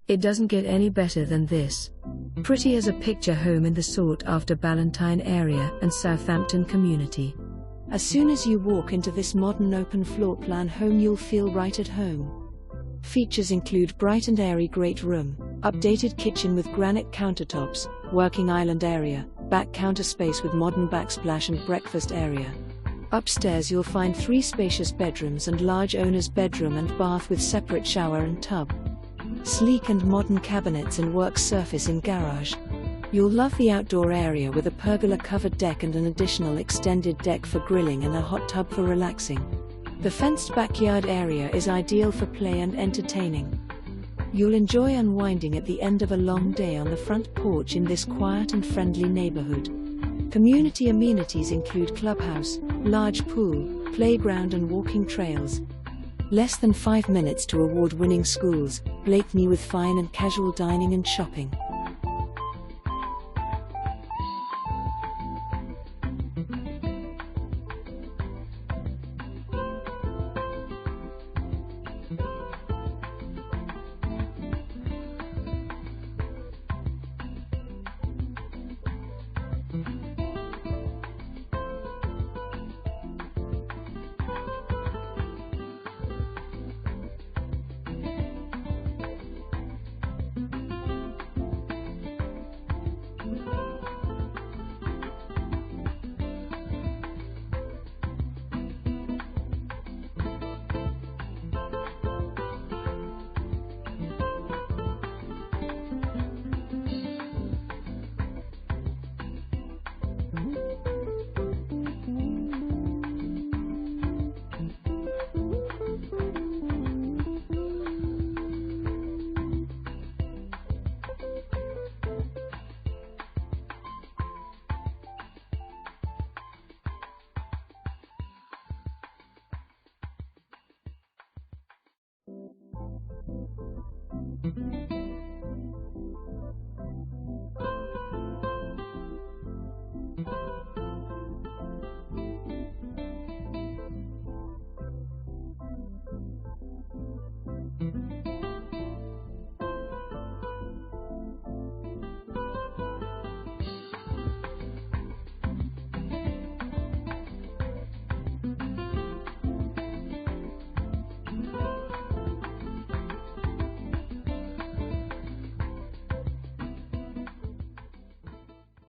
It doesn't get any better than this. Pretty as a picture home in the sought-after Ballantyne area and Southampton community. As soon as you walk into this modern open floor plan home, you'll feel right at home. Features include bright and airy great room, updated kitchen with granite countertops, working island area, back counter space with modern backsplash and breakfast area. Upstairs you'll find 3 spacious bedrooms and large owner's bedroom and bath with separate shower and tub. Sleek and modern cabinets and work surface in garage. You'll love the outdoor area with a pergola covered deck and an additional extended deck for grilling and a hot tub for relaxing. The fenced backyard area is ideal for play and entertaining. You'll enjoy unwinding at the end of a long day on the front porch in this quiet and friendly neighborhood. Community amenities include clubhouse, large pool, playground and walking trails. Less than 5 minutes to award-winning schools, Blakeney with fine and casual dining and shopping.